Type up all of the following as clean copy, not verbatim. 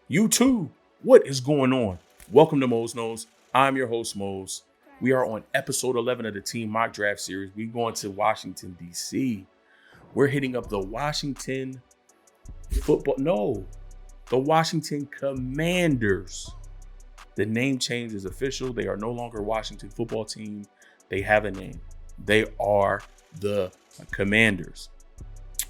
YouTube, what is going on? Welcome to Mose Knows. I'm your host, Mose. We are on episode 11 of the Team Mock Draft Series. We're going to Washington, D.C. We're hitting up the Washington Commanders. The name change is official. They are no longer Washington Football Team. They have a name. They are the Commanders.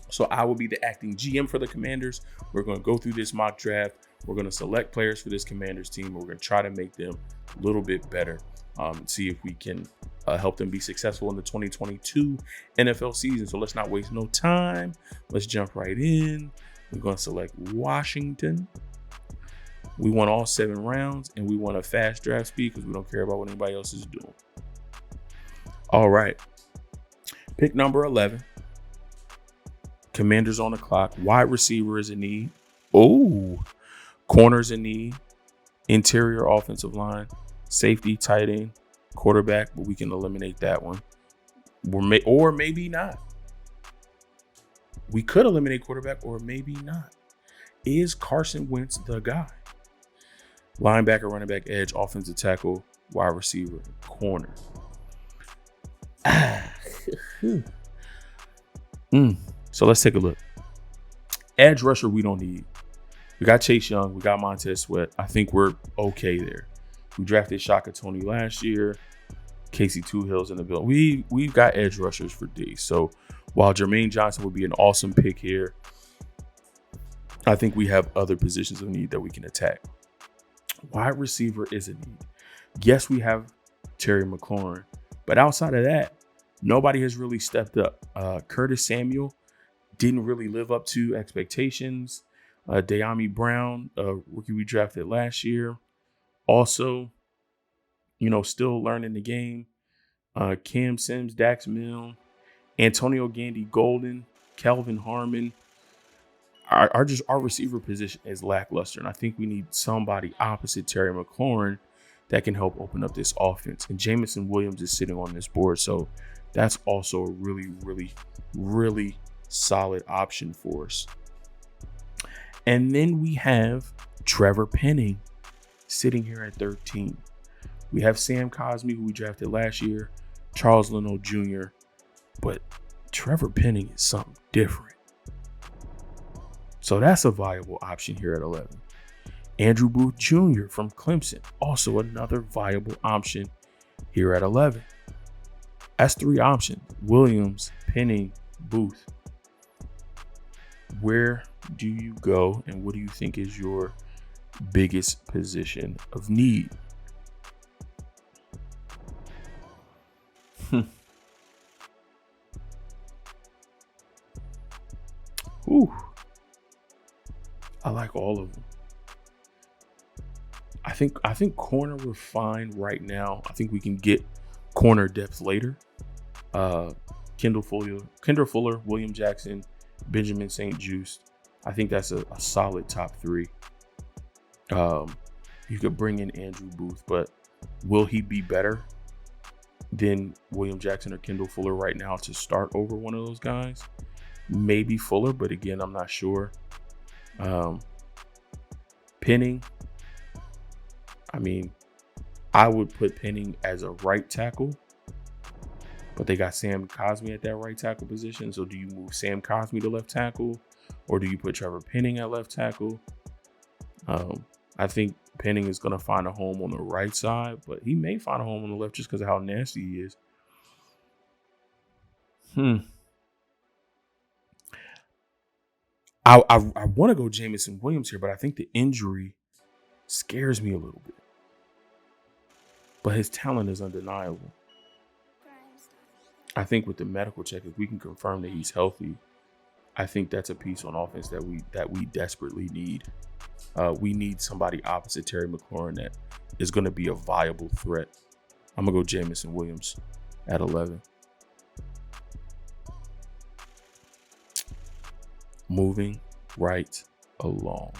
So I will be the acting GM for the Commanders. We're going to go through this mock draft. We're going to select players for this Commanders team. We're going to try to make them a little bit better and see if we can help them be successful in the 2022 NFL season. So let's not waste no time. Let's jump right in. We're going to select Washington. We want all 7 rounds, and we want a fast draft speed because we don't care about what anybody else is doing. All right. Pick number 11. Commanders on the clock. Wide receiver is in need. Corners in need. Interior offensive line. Safety, tight end, quarterback, but we can eliminate that one. Or maybe not. We could eliminate quarterback or maybe not. Is Carson Wentz the guy? Linebacker, running back, edge, offensive tackle, wide receiver, corner. So let's take a look. Edge rusher, we don't need. We got Chase Young. We got Montez Sweat. I think we're okay there. We drafted Shaka Toney last year. Casey Two-Hill's in the building. We've got edge rushers for D. So while Jermaine Johnson would be an awesome pick here, I think we have other positions of need that we can attack. Wide receiver is a need. Yes, we have Terry McLaurin, but outside of that, nobody has really stepped up. Curtis Samuel didn't really live up to expectations. De'Ami Brown, rookie we drafted last year, also, still learning the game. Cam Sims, Dax Milne, Antonio Gandy Golden, Kelvin Harmon. Our receiver position is lackluster, and I think we need somebody opposite Terry McLaurin that can help open up this offense. And Jameson Williams is sitting on this board, so that's also a really, really, really solid option for us. And then we have Trevor Penning sitting here at 13. We have Sam Cosmi, who we drafted last year, Charles Leno Jr., but Trevor Penning is something different. So that's a viable option here at 11. Andrew Booth Jr. from Clemson, also another viable option here at 11. That's 3 options: Williams, Penning, Booth. Where do you go, and what do you think is your biggest position of need? Ooh. I like all of them. I think corner we're fine right now. I think we can get corner depth later. Kendall Fuller, William Jackson, Benjamin St. Juste. I think that's a solid top 3. You could bring in Andrew Booth, but will he be better than William Jackson or Kendall Fuller right now to start over one of those guys? Maybe Fuller, but again, I'm not sure. Penning. I mean, I would put Penning as a right tackle, but they got Sam Cosmi at that right tackle position. So do you move Sam Cosmi to left tackle, or do you put Trevor Penning at left tackle? I think Penning is going to find a home on the right side, but he may find a home on the left just because of how nasty he is. I want to go Jameson Williams here, but I think the injury scares me a little bit. But his talent is undeniable. I think with the medical check, if we can confirm that he's healthy, I think that's a piece on offense that we desperately need. We need somebody opposite Terry McLaurin that is going to be a viable threat. I'm going to go Jameson Williams at 11. Moving right along.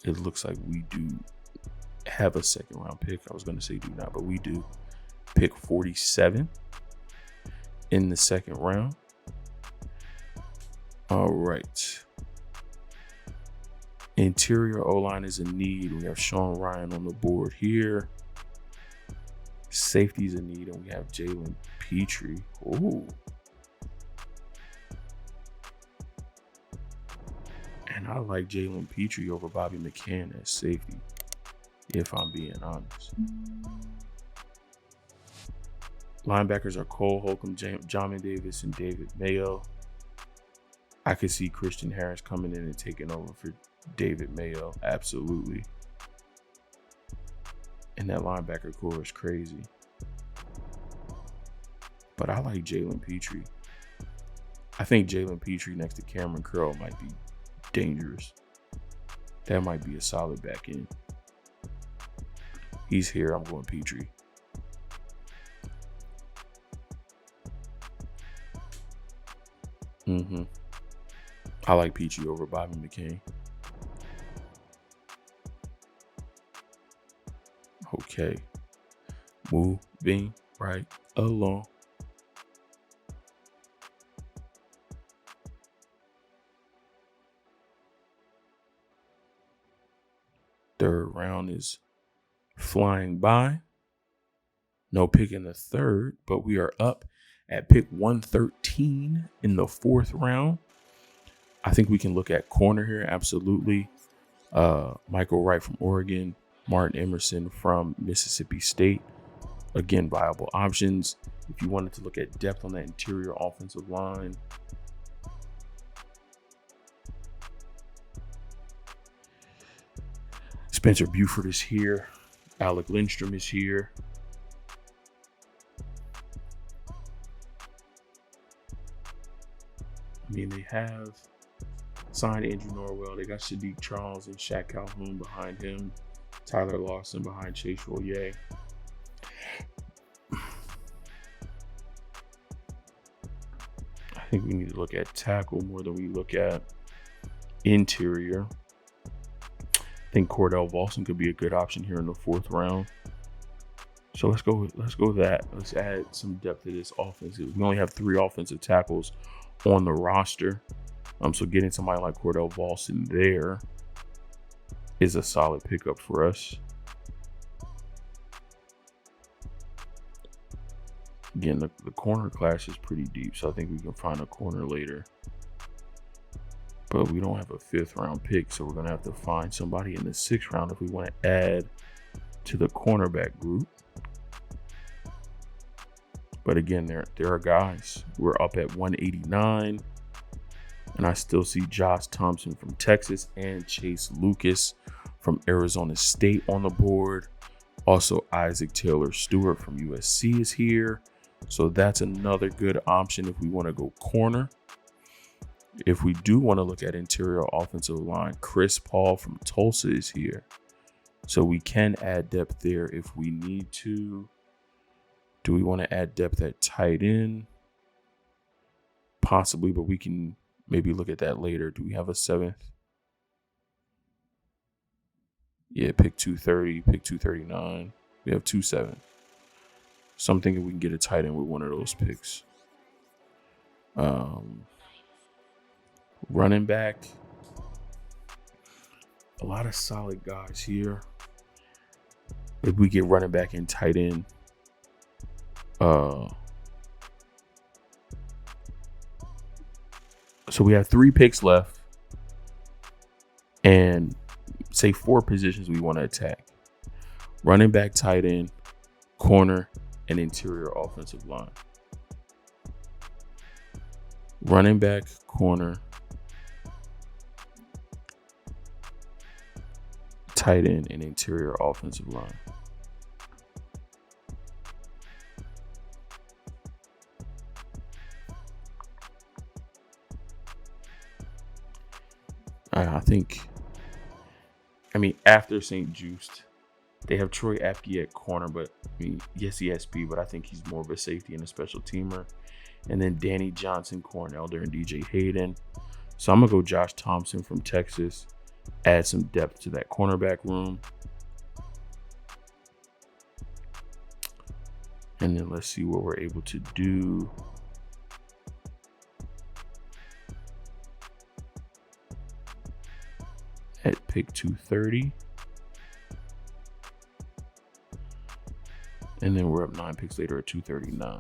It looks like we do have a second round pick. I was going to say do not, but we do. Pick 47 in the second round. All right. Interior O-line is in need. We have Sean Ryan on the board here. Safety's in need, and we have Jalen Petrie. Ooh. And I like Jalen Petrie over Bobby McCann as safety, if I'm being honest. Linebackers are Cole Holcomb, Jamin Davis, and David Mayo. I could see Christian Harris coming in and taking over for David Mayo. Absolutely. And that linebacker core is crazy. But I like Jalen Petrie. I think Jalen Petrie next to Cameron Curl might be dangerous. That might be a solid back end. He's here. I'm going Petrie. I like Petrie over Bobby McCain. Okay. Moving right along. Third round is flying by. No pick in the third, but we are up at pick 113 in the fourth round. I think we can look at corner here. Absolutely. Michael Wright from Oregon, Martin Emerson from Mississippi State. Again, viable options. If you wanted to look at depth on that interior offensive line, Spencer Buford is here. Alec Lindstrom is here. I mean, they have signed Andrew Norwell. They got Sadiq Charles and Shaq Calhoun behind him. Tyler Lawson behind Chase Royer. I think we need to look at tackle more than we look at interior. I think Cordell Volson could be a good option here in the fourth round. So let's go with that. Let's add some depth to this offense. We only have 3 offensive tackles on the roster. So getting somebody like Cordell Volson there is a solid pickup for us. Again, the corner class is pretty deep, so I think we can find a corner later. But we don't have a 5th round pick, so we're going to have to find somebody in the 6th round if we want to add to the cornerback group. But again, there are guys. We're up at 189. And I still see Josh Thompson from Texas and Chase Lucas from Arizona State on the board. Also, Isaac Taylor Stewart from USC is here. So that's another good option if we want to go corner. If we do want to look at interior offensive line, Chris Paul from Tulsa is here. So we can add depth there if we need to. Do we want to add depth at tight end? Possibly, but we can maybe look at that later. Do we have a 7th? Yeah, pick 230, pick 239. We have 2-7. So I'm thinking we can get a tight end with one of those picks. Running back. A lot of solid guys here. If we get running back and tight end. So we have 3 picks left. And say 4 positions we want to attack. Running back, tight end, corner, and interior offensive line. Running back, corner, tight end, and interior offensive line. I mean, after St. Juste, they have Troy Apke at corner, but I mean, yes, he has speed, but I think he's more of a safety and a special teamer. And then Danny Johnson, Corn Elder, and DJ Hayden. So I'm going to go Josh Thompson from Texas, add some depth to that cornerback room. And then let's see what we're able to do. pick 230. And then we're up 9 picks later at 239.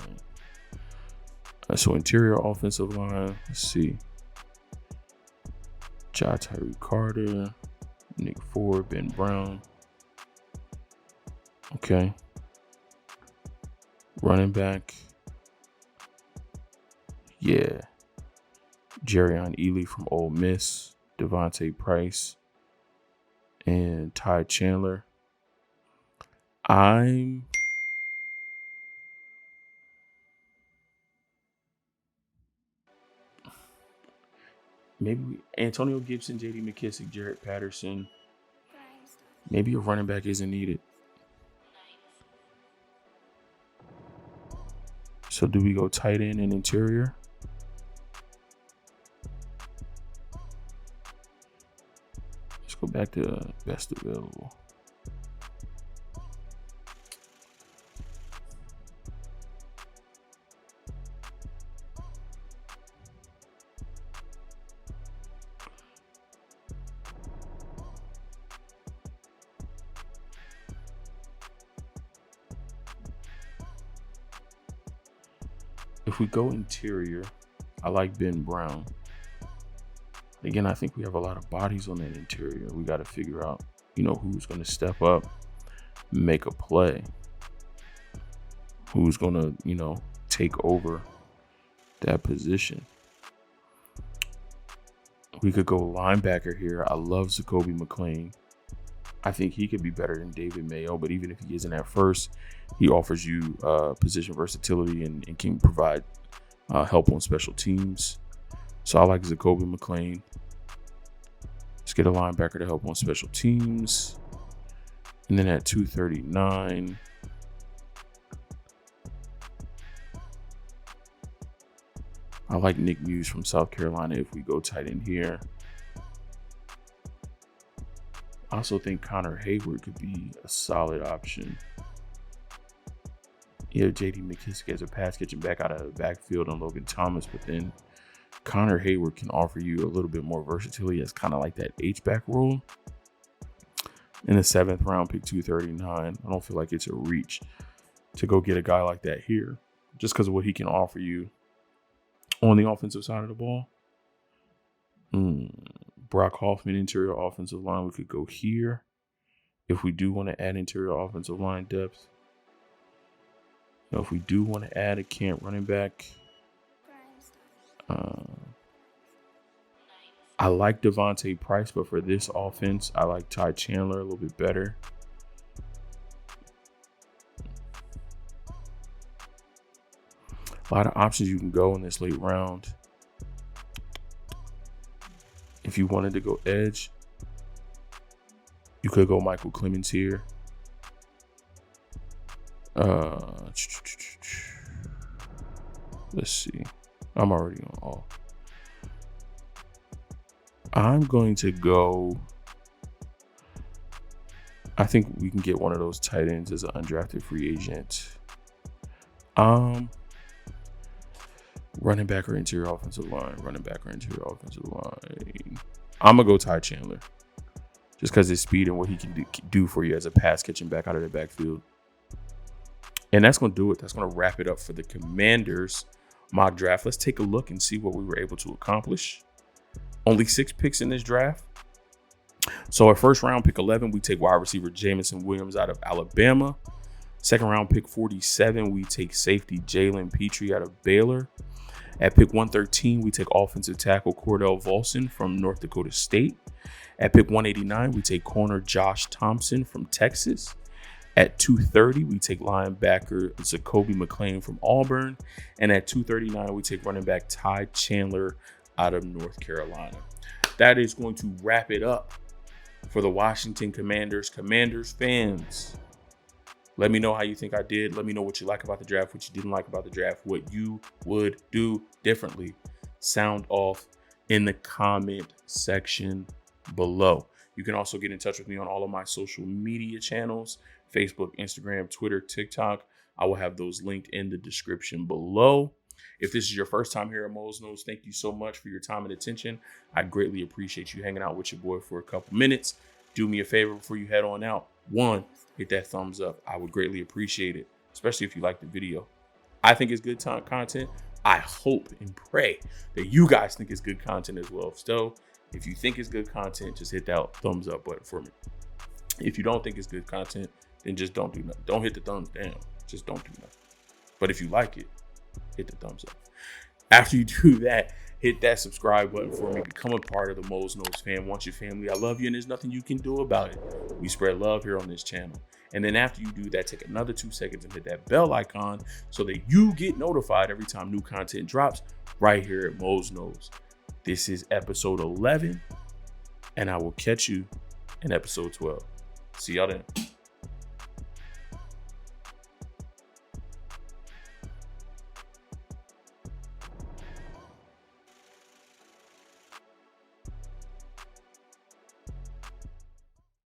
So interior offensive line, let's see. Tyree Carter, Nick Ford, Ben Brown. Okay. Running back. Yeah. Jerrion Ely from Ole Miss, Devontae Price, and Ty Chandler. Maybe Antonio Gibson, J.D. McKissick, Jarrett Patterson. Maybe a running back isn't needed. So do we go tight end and interior? Let's go back to best available. If we go interior, I like Ben Brown. Again, I think we have a lot of bodies on that interior. We got to figure out, who's going to step up, make a play, who's going to, take over that position. We could go linebacker here. I love Zacoby McClain. I think he could be better than David Mayo, but even if he isn't at first, he offers you position versatility and can provide help on special teams. So I like Zacoby McClain. Let's get a linebacker to help on special teams. And then at 239, I like Nick Muse from South Carolina if we go tight end here. I also think Connor Hayward could be a solid option. You have J.D. McKissick as a pass catching back out of the backfield on Logan Thomas, but then Connor Hayward can offer you a little bit more versatility as kind of like that H-back role. In the 7th round, pick 239. I don't feel like it's a reach to go get a guy like that here just because of what he can offer you on the offensive side of the ball. Brock Hoffman, interior offensive line. We could go here if we do want to add interior offensive line depth. If we do want to add a camp running back, I like Devontae Price, but for this offense, I like Ty Chandler a little bit better. A lot of options you can go in this late round. If you wanted to go edge, you could go Michael Clemens here. Let's see. I'm already on all. I'm going to go. I think we can get one of those tight ends as an undrafted free agent. Running back or interior offensive line. Running back or interior offensive line. I'm going to go Ty Chandler. Just because his speed and what he can do for you as a pass catching back out of the backfield. And that's going to do it. That's going to wrap it up for the Commanders mock draft. Let's take a look and see what we were able to accomplish. Only 6 picks in this draft. So our first round, pick 11, we take wide receiver Jamison Williams out of Alabama. Second round, pick 47, we take safety Jalen Petrie out of Baylor. At pick 113, we take offensive tackle Cordell Volson from North Dakota State. At pick 189, we take corner Josh Thompson from Texas. At 230, we take linebacker Zacoby McClain from Auburn. And at 239, we take running back Ty Chandler out of North Carolina. That is going to wrap it up for the Washington Commanders. Commanders fans, let me know how you think I did. Let me know what you like about the draft, what you didn't like about the draft, what you would do differently. Sound off in the comment section below. You can also get in touch with me on all of my social media channels, Facebook, Instagram, Twitter, TikTok. I will have those linked in the description below. If this is your first time here at Mose Knows, thank you so much for your time and attention. I greatly appreciate you hanging out with your boy for a couple minutes. Do me a favor before you head on out. One, hit that thumbs up. I would greatly appreciate it, especially if you like the video. I think it's good content. I hope and pray that you guys think it's good content as well. So if you think it's good content, just hit that thumbs up button for me. If you don't think it's good content, then just don't do nothing. Don't hit the thumbs down. Just don't do nothing. But if you like it, hit the thumbs up. After you do that, hit that subscribe button for me. Become a part of the Mose Knows fam. Want your family. I love you, and there's nothing you can do about it. We spread love here on this channel. And then after you do that, take another 2 seconds and hit that bell icon so that you get notified every time new content drops right here at Mose Knows. This is episode 11, and I will catch you in episode 12. See y'all then.